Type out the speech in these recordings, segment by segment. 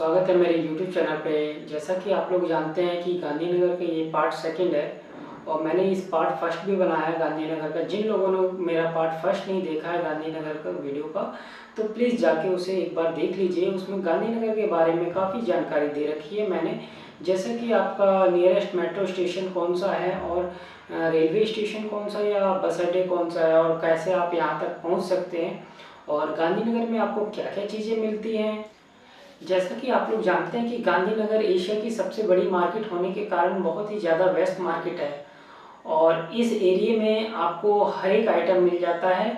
स्वागत है मेरे YouTube चैनल पे। जैसा कि आप लोग जानते हैं कि गांधीनगर का ये पार्ट सेकंड है और मैंने इस पार्ट फर्स्ट भी बनाया है गांधीनगर का। जिन लोगों ने मेरा पार्ट फर्स्ट नहीं देखा है गांधीनगर का वीडियो का, तो प्लीज़ जाके उसे एक बार देख लीजिए। उसमें गांधीनगर के बारे में काफ़ी जानकारी दे रखी है मैंने, जैसे कि आपका नियरेस्ट मेट्रो स्टेशन कौन सा है और रेलवे स्टेशन कौन सा या बस अड्डे कौन सा है और कैसे आप यहाँ तक पहुँच सकते हैं और गांधीनगर में आपको क्या क्या चीज़ें मिलती हैं। जैसा कि आप लोग जानते हैं कि गांधीनगर एशिया की सबसे बड़ी मार्केट होने के कारण बहुत ही ज़्यादा व्यस्त मार्केट है और इस एरिया में आपको हर एक आइटम मिल जाता है।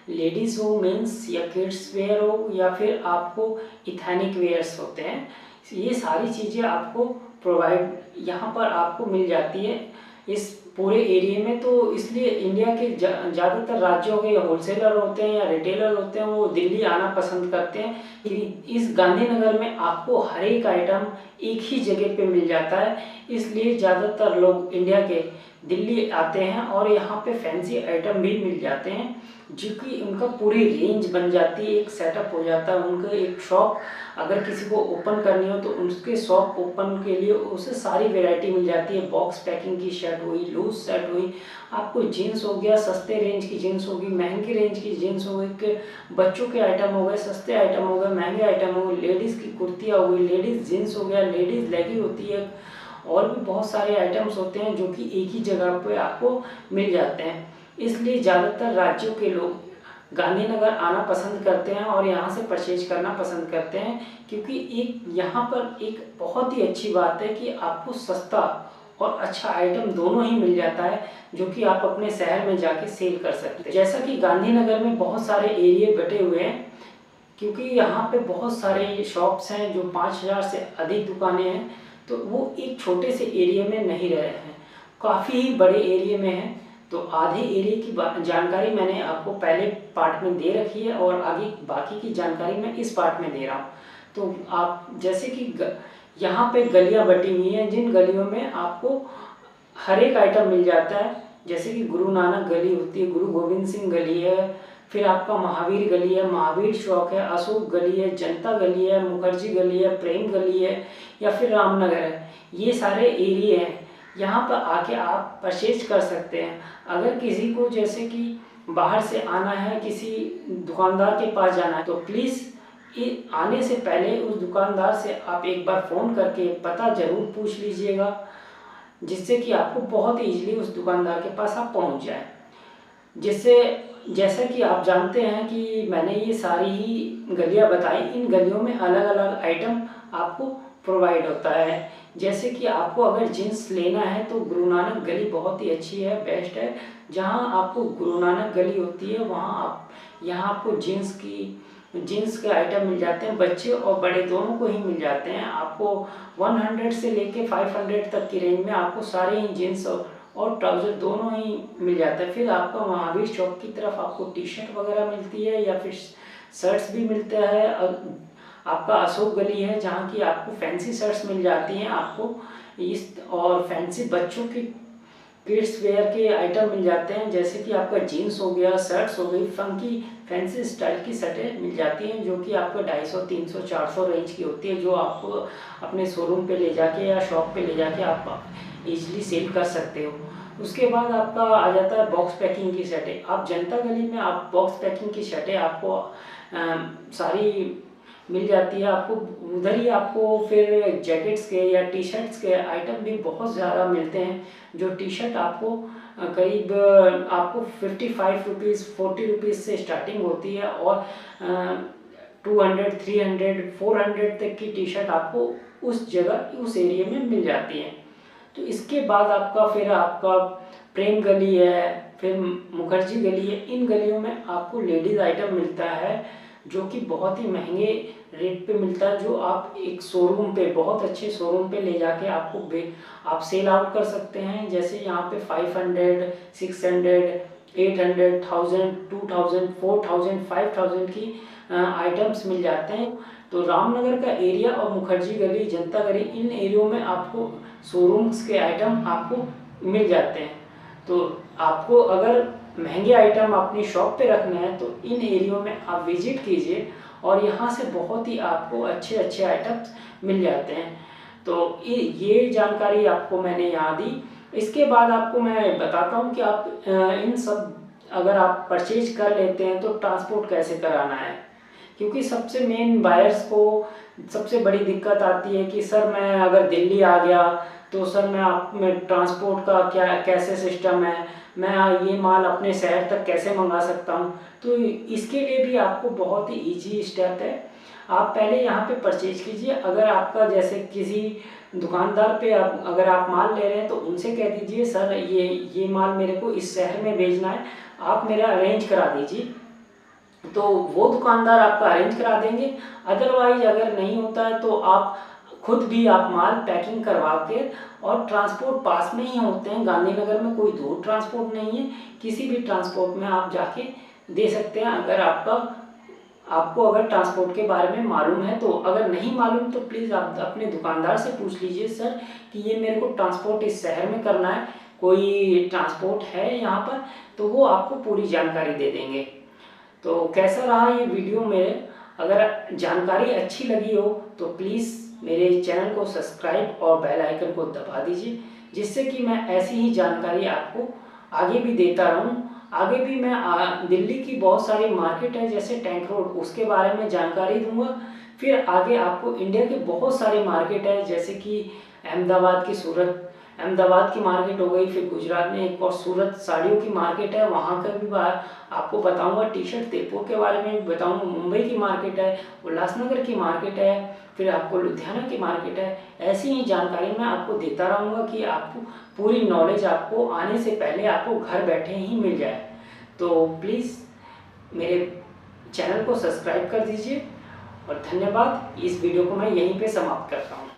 लेडीज़ हो, मेंस या किड्स वेयर हो या फिर आपको इथेनिक वेयर्स होते हैं, ये सारी चीज़ें आपको प्रोवाइड यहाँ पर आपको मिल जाती है इस पूरे एरिया में। तो इसलिए इंडिया के ज़्यादातर राज्यों के होलसेलर होते हैं या रिटेलर होते हैं, वो दिल्ली आना पसंद करते हैं कि इस गांधीनगर में आपको हर एक आइटम एक ही जगह पे मिल जाता है। इसलिए ज़्यादातर लोग इंडिया के दिल्ली आते हैं और यहाँ पे फैंसी आइटम भी मिल जाते हैं, जो कि उनका पूरी रेंज बन जाती है, एक सेटअप हो जाता है उनका। एक शॉप अगर किसी को ओपन करनी हो तो उसके शॉप ओपन के लिए उसे सारी वैरायटी मिल जाती है। बॉक्स पैकिंग की शर्ट हुई, लूज शर्ट हुई, आपको जीन्स हो गया, सस्ते रेंज की जीन्स होगी, महंगी रेंज की जीन्स हो गई, बच्चों के आइटम हो गए, सस्ते आइटम हो गए, महंगे आइटम हो गए, लेडीज़ की कुर्तियाँ हो गई, लेडीज़ जीन्स हो गया, लेडीज़ लेगी होती है, और भी बहुत सारे आइटम्स होते हैं जो कि एक ही जगह पे आपको मिल जाते हैं। इसलिए ज़्यादातर राज्यों के लोग गांधीनगर आना पसंद करते हैं और यहाँ से परचेज करना पसंद करते हैं, क्योंकि एक यहाँ पर एक बहुत ही अच्छी बात है कि आपको सस्ता और अच्छा आइटम दोनों ही मिल जाता है, जो कि आप अपने शहर में जाके सेल कर सकते हैं। जैसा कि गांधीनगर में बहुत सारे एरिया बटे हुए हैं, क्योंकि यहाँ पे बहुत सारे शॉप्स हैं जो 5000 से अधिक दुकानें हैं, तो वो एक छोटे से एरिया में नहीं रहे हैं, काफ़ी ही बड़े एरिया में हैं। तो आधे एरिया की जानकारी मैंने आपको पहले पार्ट में दे रखी है और आगे बाकी की जानकारी मैं इस पार्ट में दे रहा हूँ। तो आप जैसे कि यहाँ पे गलियाँ बटी हुई हैं, जिन गलियों में आपको हर एक आइटम मिल जाता है। जैसे कि गुरु नानक गली होती है, गुरु गोविंद सिंह गली है, फिर आपका महावीर गली है, महावीर चौक है, अशोक गली है, जनता गली है, मुखर्जी गली है, प्रेम गली है, या फिर रामनगर है। ये सारे एरिया हैं, यहाँ पर आके आप परचेज कर सकते हैं। अगर किसी को जैसे कि बाहर से आना है, किसी दुकानदार के पास जाना है, तो प्लीज़ आने से पहले उस दुकानदार से आप एक बार फ़ोन करके पता ज़रूर पूछ लीजिएगा, जिससे कि आपको बहुत ईजिली उस दुकानदार के पास आप पहुँच जाए। जिससे जैसा कि आप जानते हैं कि मैंने ये सारी ही गलियाँ बताई, इन गलियों में अलग अलग आइटम आपको प्रोवाइड होता है। जैसे कि आपको अगर जीन्स लेना है तो गुरु नानक गली बहुत ही अच्छी है, बेस्ट है। जहाँ आपको गुरु नानक गली होती है वहाँ यहाँ आपको जीन्स के आइटम मिल जाते हैं, बच्चे और बड़े दोनों को ही मिल जाते हैं। आपको 100 से लेके 500 तक की रेंज में आपको सारे ही जीन्स और ट्राउज़र दोनों ही मिल जाता है। फिर आपका महावीर चौक की तरफ आपको टी शर्ट वगैरह मिलती है या फिर शर्ट्स भी मिलते हैं। और आपका अशोक गली है जहाँ की आपको फैंसी शर्ट्स मिल जाती हैं आपको और फैंसी बच्चों की किड्स वेयर के आइटम मिल जाते हैं। जैसे कि आपका जीन्स हो गया, शर्ट्स हो गई, फंकी फैंसी स्टाइल की शर्टें मिल जाती हैं, जो कि आपको 250, 300, 400 रेंज की होती है, जो आपको अपने शोरूम पे ले जाके या शॉप पे ले जाके आप ईजिली सेल कर सकते हो। उसके बाद आपका आ जाता है बॉक्स पैकिंग की शर्टें। आप जनता गली में आप बॉक्स पैकिंग की शर्टें आपको सारी मिल जाती है। आपको उधर ही आपको फिर जैकेट्स के या टी शर्ट्स के आइटम भी बहुत ज़्यादा मिलते हैं। जो टी शर्ट आपको करीब आपको 55 रुपीज़ 40 रुपीज़ से स्टार्टिंग होती है और 200, 300, 400 तक की टी शर्ट आपको उस जगह उस एरिया में मिल जाती है। तो इसके बाद आपका प्रेम गली है, फिर मुखर्जी गली है। इन गलियों में आपको लेडीज़ आइटम मिलता है, जो कि बहुत ही महंगे रेट पे मिलता है, जो आप एक शोरूम पे बहुत अच्छे शोरूम पे ले जाके आप सेल आउट कर सकते हैं। जैसे यहाँ पे 500, 600, 800, 1000, 2000, 4000, 5000 की आइटम्स मिल जाते हैं। तो रामनगर का एरिया और मुखर्जी गली, जनता गली, इन एरियो में आपको शोरूम्स के आइटम आपको मिल जाते हैं। तो आपको अगर महंगे आइटम अपनी शॉप पे रखने हैं तो इन एरियो में आप विजिट कीजिए और यहाँ से बहुत ही आपको अच्छे अच्छे आइटम्स मिल जाते हैं। तो ये जानकारी आपको मैंने यहाँ दी। इसके बाद आपको मैं बताता हूँ कि आप इन सब अगर आप परचेज कर लेते हैं तो ट्रांसपोर्ट कैसे कराना है, क्योंकि सबसे मेन बायर्स को सबसे बड़ी दिक्कत आती है कि सर मैं अगर दिल्ली आ गया तो सर मैं ट्रांसपोर्ट का क्या कैसे सिस्टम है, मैं ये माल अपने शहर तक कैसे मंगा सकता हूँ। तो इसके लिए भी आपको बहुत ही ईजी स्टेप है। आप पहले यहाँ पे परचेज कीजिए। अगर आपका जैसे किसी दुकानदार पे अगर आप माल ले रहे हैं तो उनसे कह दीजिए सर ये माल मेरे को इस शहर में भेजना है, आप मेरा अरेंज करा दीजिए, तो वो दुकानदार आपका अरेंज करा देंगे। अदरवाइज अगर नहीं होता है तो आप खुद भी आप माल पैकिंग करवा के, और ट्रांसपोर्ट पास में ही होते हैं, गांधीनगर में कोई दूर ट्रांसपोर्ट नहीं है, किसी भी ट्रांसपोर्ट में आप जाके दे सकते हैं। अगर आपको अगर ट्रांसपोर्ट के बारे में मालूम है तो, अगर नहीं मालूम तो प्लीज़ आप अपने दुकानदार से पूछ लीजिए सर कि ये मेरे को ट्रांसपोर्ट इस शहर में करना है, कोई ट्रांसपोर्ट है यहाँ पर, तो वो आपको पूरी जानकारी दे देंगे। तो कैसा रहा ये वीडियो मेरे, अगर जानकारी अच्छी लगी हो तो प्लीज़ मेरे चैनल को सब्सक्राइब और बेल आइकन को दबा दीजिए, जिससे कि मैं ऐसी ही जानकारी आपको आगे भी देता रहूं। आगे भी मैं दिल्ली की बहुत सारी मार्केट है जैसे टैंक रोड, उसके बारे में जानकारी दूंगा। फिर आगे आपको इंडिया के बहुत सारे मार्केट है जैसे कि अहमदाबाद की मार्केट हो गई, फिर गुजरात में एक और सूरत साड़ियों की मार्केट है, वहाँ का भी आपको बताऊंगा। टी शर्ट तेपुर के बारे में भी बताऊंगा। मुंबई की मार्केट है, उल्लासनगर की मार्केट है, फिर आपको लुधियाना की मार्केट है। ऐसी ही जानकारी मैं आपको देता रहूँगा कि आपको पूरी नॉलेज आपको आने से पहले आपको घर बैठे ही मिल जाए। तो प्लीज़ मेरे चैनल को सब्सक्राइब कर दीजिए और धन्यवाद। इस वीडियो को मैं यहीं पे समाप्त करता हूँ।